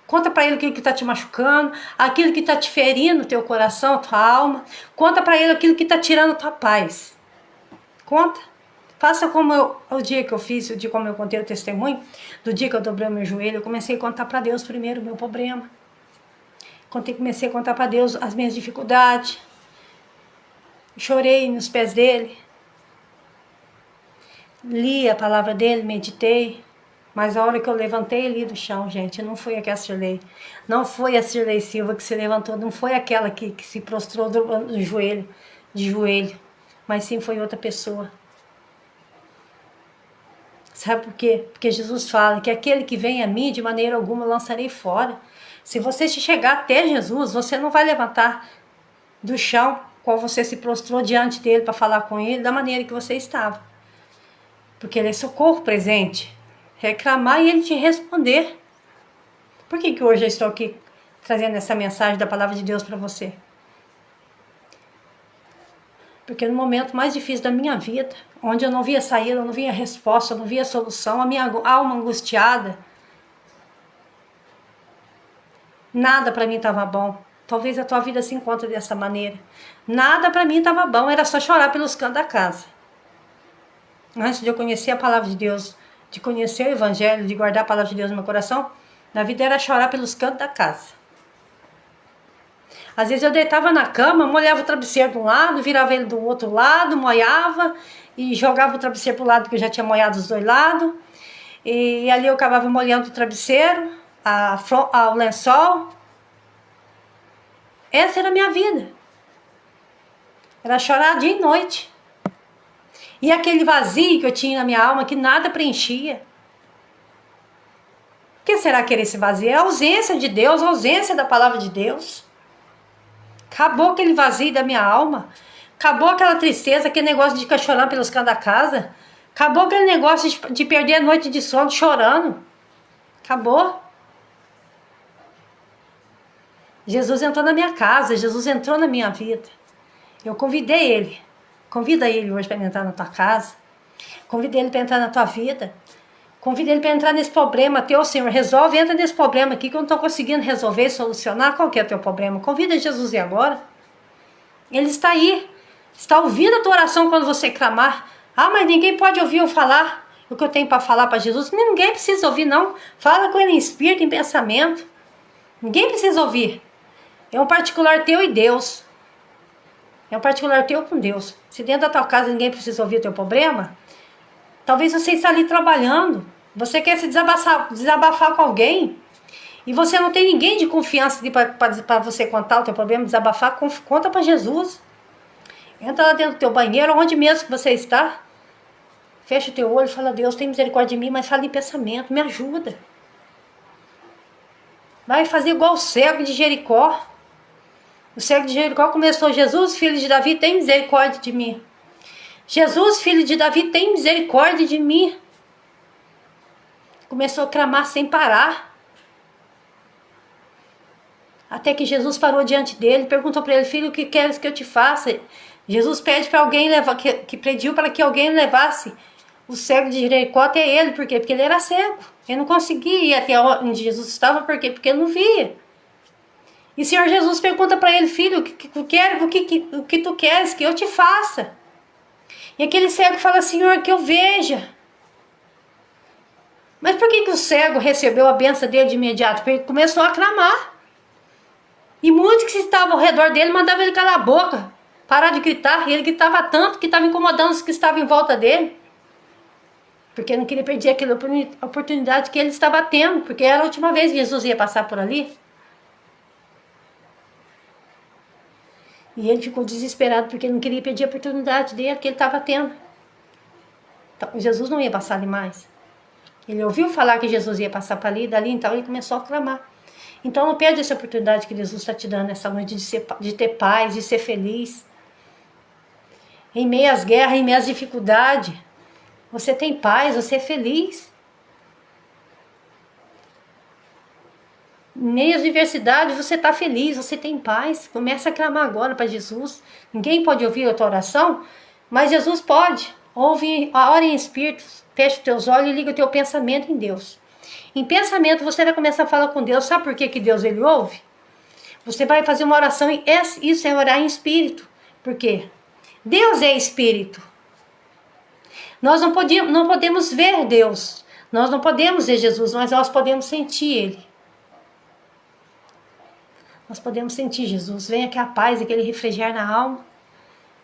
Conta para Ele aquilo que está te machucando, aquilo que está te ferindo, teu coração, tua alma. Conta para Ele aquilo que está tirando tua paz. Conta. Faça como o dia que eu fiz, o dia como eu contei o testemunho, do dia que eu dobrei o meu joelho, eu comecei a contar para Deus primeiro o meu problema. Comecei a contar para Deus as minhas dificuldades. Chorei nos pés dele. Li a palavra dele, meditei. Mas a hora que eu levantei ali do chão, gente, não foi aquela Cirlei. Não foi a Cirlei Silva que se levantou, não foi aquela que se prostrou de joelho. Mas sim foi outra pessoa. Sabe por quê? Porque Jesus fala que aquele que vem a mim, de maneira alguma eu lançarei fora. Se você chegar até Jesus, você não vai levantar do chão, qual você se prostrou diante dele para falar com ele, da maneira que você estava. Porque ele é socorro presente. Reclamar e ele te responder. Por que hoje eu estou aqui trazendo essa mensagem da palavra de Deus para você? Porque no momento mais difícil da minha vida, onde eu não via saída, eu não via resposta, eu não via solução, a minha alma angustiada, nada para mim estava bom. Talvez a tua vida se encontre dessa maneira. Nada para mim estava bom, era só chorar pelos cantos da casa. Antes de eu conhecer a palavra de Deus, de conhecer o evangelho, de guardar a palavra de Deus no meu coração, na vida era chorar pelos cantos da casa. Às vezes eu deitava na cama, molhava o travesseiro de um lado, virava ele do outro lado, molhava e jogava o travesseiro para o lado que eu já tinha molhado os dois lados. E ali eu acabava molhando o travesseiro, o lençol. Essa era a minha vida. Era chorar dia e noite. E aquele vazio que eu tinha na minha alma, que nada preenchia. O que será que era esse vazio? É a ausência de Deus, a ausência da palavra de Deus. Acabou aquele vazio da minha alma. Acabou aquela tristeza, aquele negócio de ficar chorando pelos cantos da casa. Acabou aquele negócio de perder a noite de sono chorando. Acabou. Jesus entrou na minha casa, Jesus entrou na minha vida. Eu convidei Ele. Convida Ele hoje para entrar na tua casa. Convida Ele para entrar na tua vida. Convida Ele para entrar nesse problema teu, Senhor. Resolve, entra nesse problema aqui que eu não estou conseguindo resolver e solucionar. Qual que é o teu problema? Convida Jesus e agora. Ele está aí. Está ouvindo a tua oração quando você clamar. Ah, mas ninguém pode ouvir eu falar o que eu tenho para falar para Jesus. Ninguém precisa ouvir, não. Fala com Ele em espírito, em pensamento. Ninguém precisa ouvir. É um particular teu e Deus. É um particular teu com Deus. Se dentro da tua casa ninguém precisa ouvir o teu problema, talvez você está ali trabalhando, você quer se desabafar com alguém, e você não tem ninguém de confiança para você contar o teu problema, desabafar, conta para Jesus. Entra lá dentro do teu banheiro, onde mesmo que você está, fecha o teu olho e fala: Deus, tem misericórdia de mim, mas fala em pensamento, me ajuda. Vai fazer igual o cego de Jericó. O cego de Jericó começou: Jesus, filho de Davi, tem misericórdia de mim. Jesus, filho de Davi, tem misericórdia de mim. Começou a clamar sem parar. Até que Jesus parou diante dele, perguntou para ele: filho, o que queres que eu te faça? Jesus pede para alguém levar, que pediu para que alguém levasse o cego de Jericó até ele. Por quê? Porque ele era cego. Ele não conseguia ir até onde Jesus estava. Por quê? Porque ele não via. E o Senhor Jesus pergunta para ele: filho, o que tu queres que eu te faça? E aquele cego fala: Senhor, que eu veja. Mas por que o cego recebeu a benção dele de imediato? Porque ele começou a clamar. E muitos que estavam ao redor dele mandavam ele calar a boca, parar de gritar. E ele gritava tanto que estava incomodando os que estavam em volta dele. Porque não queria perder aquela oportunidade que ele estava tendo. Porque era a última vez que Jesus ia passar por ali. E ele ficou desesperado porque ele não queria perder a oportunidade dele que ele estava tendo. Então, Jesus não ia passar ali mais. Ele ouviu falar que Jesus ia passar para ali, dali, então ele começou a clamar. Então não perde essa oportunidade que Jesus está te dando nessa noite de ter paz, de ser feliz. Em meio às guerras, em meio às dificuldades, você tem paz, você é feliz. meio às adversidades, você está feliz, você tem paz. Começa a clamar agora para Jesus. Ninguém pode ouvir a tua oração, mas Jesus pode. Ouve, ora em espírito, fecha os teus olhos e liga o teu pensamento em Deus. Em pensamento você vai começar a falar com Deus. Sabe por que Deus ele ouve? Você vai fazer uma oração e isso é orar em espírito. Por quê? Deus é espírito. Nós não podemos ver Deus. Nós não podemos ver Jesus, mas nós podemos sentir Ele. Nós podemos sentir Jesus. Vem aqui a paz, aquele refrigério na alma.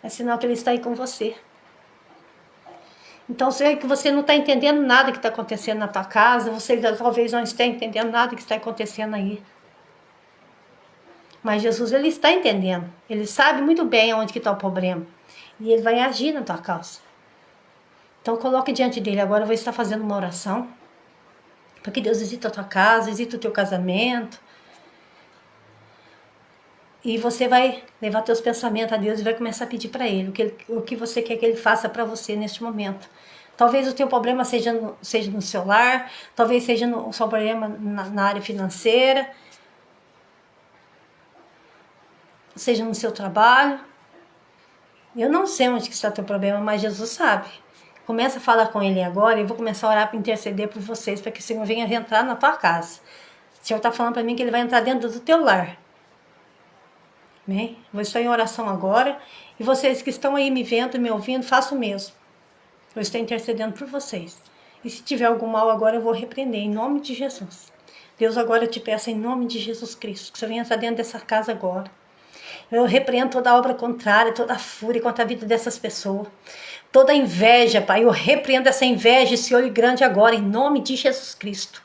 É sinal que Ele está aí com você. Então, sei que você não está entendendo nada que está acontecendo na tua casa. Você talvez não esteja entendendo nada que está acontecendo aí. Mas Jesus, Ele está entendendo. Ele sabe muito bem onde que está o problema. E Ele vai agir na tua causa. Então, coloque diante dEle. Agora eu vou estar fazendo uma oração. Para que Deus visite a tua casa, visite o teu casamento. E você vai levar teus pensamentos a Deus e vai começar a pedir para Ele o que você quer que Ele faça para você neste momento. Talvez o teu problema seja no seu lar, talvez seja o seu problema na área financeira, seja no seu trabalho. Eu não sei onde que está o teu problema, mas Jesus sabe. Começa a falar com Ele agora e eu vou começar a orar para interceder por vocês, para que o Senhor venha entrar na tua casa. O Senhor está falando para mim que Ele vai entrar dentro do teu lar. Amém? Vou estar em oração agora. E vocês que estão aí me vendo, me ouvindo, façam o mesmo. Eu estou intercedendo por vocês. E se tiver algum mal agora, eu vou repreender em nome de Jesus. Deus, agora eu te peço em nome de Jesus Cristo, que o Senhor venha entrar dentro dessa casa agora. Eu repreendo toda obra contrária, toda fúria contra a vida dessas pessoas. Toda inveja, Pai. Eu repreendo essa inveja, esse olho grande agora, em nome de Jesus Cristo.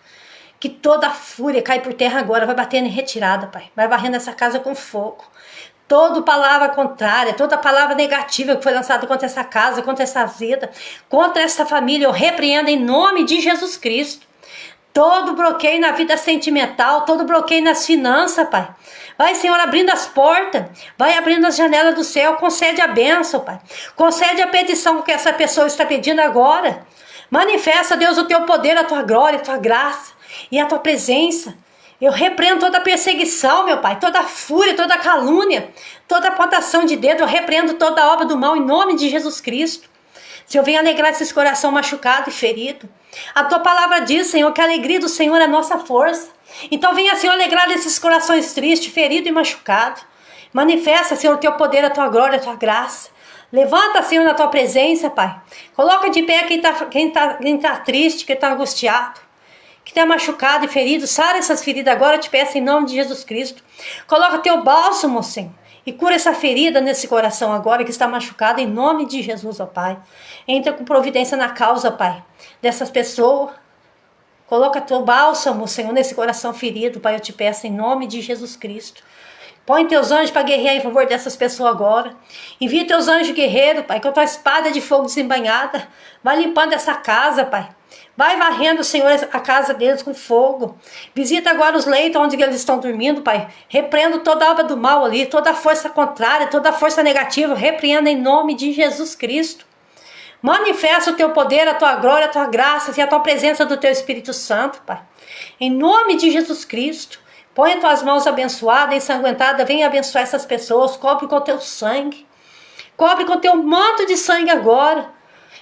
Que toda fúria cai por terra agora, vai batendo em retirada, Pai. Vai varrendo essa casa com fogo. Toda palavra contrária, toda palavra negativa que foi lançada contra essa casa, contra essa vida, contra essa família, eu repreendo em nome de Jesus Cristo. Todo bloqueio na vida sentimental, todo bloqueio nas finanças, Pai. Vai, Senhor, abrindo as portas, vai abrindo as janelas do céu, concede a bênção, Pai. Concede a petição que essa pessoa está pedindo agora. Manifesta, Deus, o teu poder, a tua glória, a tua graça e a tua presença. Eu repreendo toda perseguição, meu Pai, toda fúria, toda calúnia, toda apontação de dedo. Eu repreendo toda obra do mal em nome de Jesus Cristo. Senhor, venha alegrar esses coração machucado e ferido. A tua palavra diz, Senhor, que a alegria do Senhor é a nossa força. Então venha, Senhor, alegrar esses corações tristes, feridos e machucados. Manifesta, Senhor, o teu poder, a tua glória, a tua graça. Levanta, Senhor, na tua presença, Pai. Coloca de pé quem tá triste, quem está angustiado, que está machucado e ferido. Sara essas feridas agora, eu te peço em nome de Jesus Cristo. Coloca teu bálsamo, Senhor, e cura essa ferida nesse coração agora que está machucado em nome de Jesus, ó Pai. Entra com providência na causa, Pai, dessas pessoas. Coloca teu bálsamo, Senhor, nesse coração ferido, Pai, eu te peço em nome de Jesus Cristo. Põe teus anjos para guerrear em favor dessas pessoas agora. Envia teus anjos guerreiros, Pai, com a tua espada de fogo desembainhada. Vai limpando essa casa, Pai. Vai varrendo, Senhor, a casa deles com fogo. Visita agora os leitos onde eles estão dormindo, Pai. Repreendo toda a obra do mal ali, toda a força contrária, toda a força negativa. Repreendo em nome de Jesus Cristo. Manifesta o teu poder, a tua glória, a tua graça e a tua presença do teu Espírito Santo, Pai. Em nome de Jesus Cristo. Põe as tuas mãos abençoadas, ensanguentadas. Venha abençoar essas pessoas. Cobre com o teu sangue. Cobre com o teu manto de sangue agora.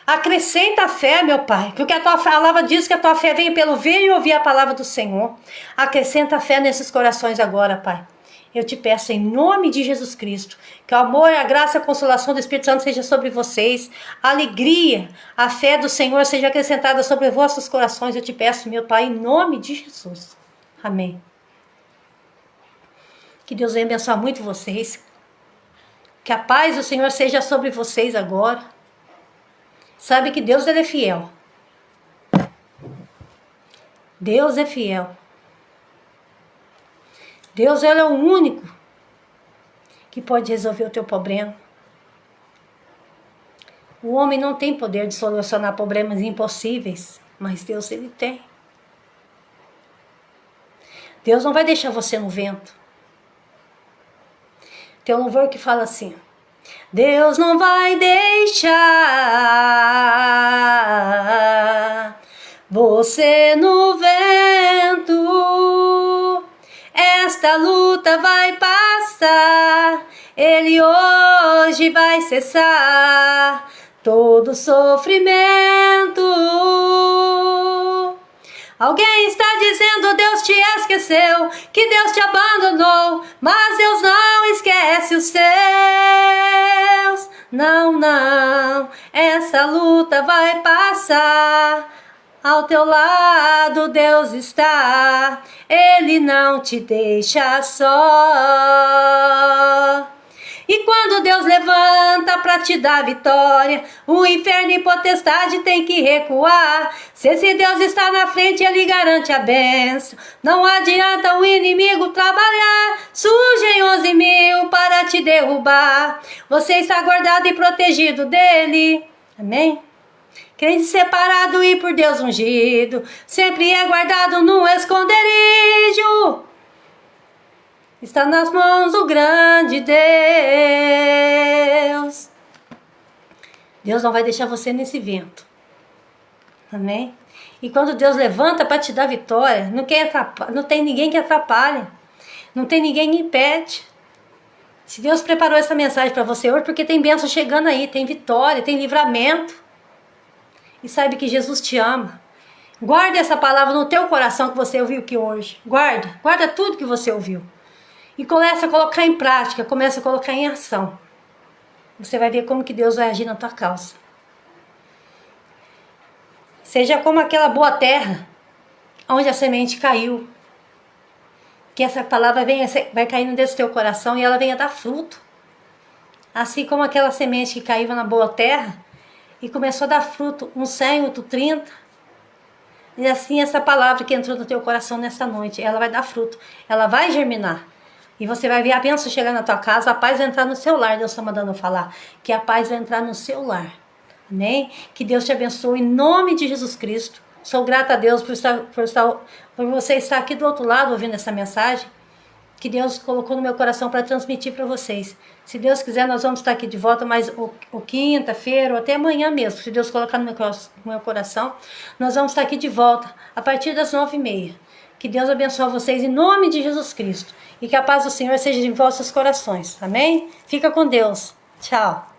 Acrescenta a fé, meu Pai, porque a tua palavra diz que a tua fé vem pelo ver e ouvir a palavra do Senhor. Acrescenta a fé nesses corações agora, Pai. Eu te peço em nome de Jesus Cristo, que o amor, a graça e a consolação do Espírito Santo seja sobre vocês. A alegria, a fé do Senhor seja acrescentada sobre vossos corações. Eu te peço, meu Pai, em nome de Jesus. Amém. Que Deus venha abençoar muito vocês. Que a paz do Senhor seja sobre vocês agora. Sabe que Deus ele é fiel. Deus é fiel. Deus ele é o único que pode resolver o teu problema. O homem não tem poder de solucionar problemas impossíveis, mas Deus ele tem. Deus não vai deixar você no vento. Tem um louvor que fala assim: Deus não vai deixar você no vento. essa luta vai passar, Ele hoje vai cessar todo sofrimento. Alguém está dizendo Deus te esqueceu, que Deus te abandonou, mas Deus não esquece os seus. Não, não, essa luta vai passar, ao teu lado Deus está, Ele não te deixa só. E quando Deus levanta para te dar vitória, o inferno e potestade tem que recuar. Se esse Deus está na frente, Ele garante a bênção. Não adianta o inimigo trabalhar, surgem 11.000 para te derrubar. Você está guardado e protegido dEle. Amém? Crente separado e por Deus ungido, sempre é guardado no esconderijo. Está nas mãos do grande Deus. Deus não vai deixar você nesse vento. Amém? E quando Deus levanta para te dar vitória, não tem ninguém que atrapalhe. Não tem ninguém que impede. Se Deus preparou essa mensagem para você hoje, porque tem bênção chegando aí, tem vitória, tem livramento. E saiba que Jesus te ama. Guarda essa palavra no teu coração que você ouviu aqui hoje. Guarda tudo que você ouviu. E começa a colocar em prática, começa a colocar em ação. Você vai ver como que Deus vai agir na tua causa. Seja como aquela boa terra, onde a semente caiu. Que essa palavra vai caindo dentro do teu coração e ela venha dar fruto. Assim como aquela semente que caiu na boa terra e começou a dar fruto, um 100, outro 30. E assim essa palavra que entrou no teu coração nessa noite, ela vai dar fruto, ela vai germinar. E você vai ver a bênção chegar na tua casa, a paz vai entrar no seu lar. Deus está mandando eu falar que a paz vai entrar no seu lar. Amém? Que Deus te abençoe em nome de Jesus Cristo. Sou grata a Deus por você estar aqui do outro lado ouvindo essa mensagem que Deus colocou no meu coração para transmitir para vocês. Se Deus quiser, nós vamos estar aqui de volta mais ou quinta-feira ou até amanhã mesmo. Se Deus colocar no meu coração, nós vamos estar aqui de volta a partir das 9h30. Que Deus abençoe vocês em nome de Jesus Cristo. E que a paz do Senhor seja em vossos corações. Amém? Fica com Deus. Tchau.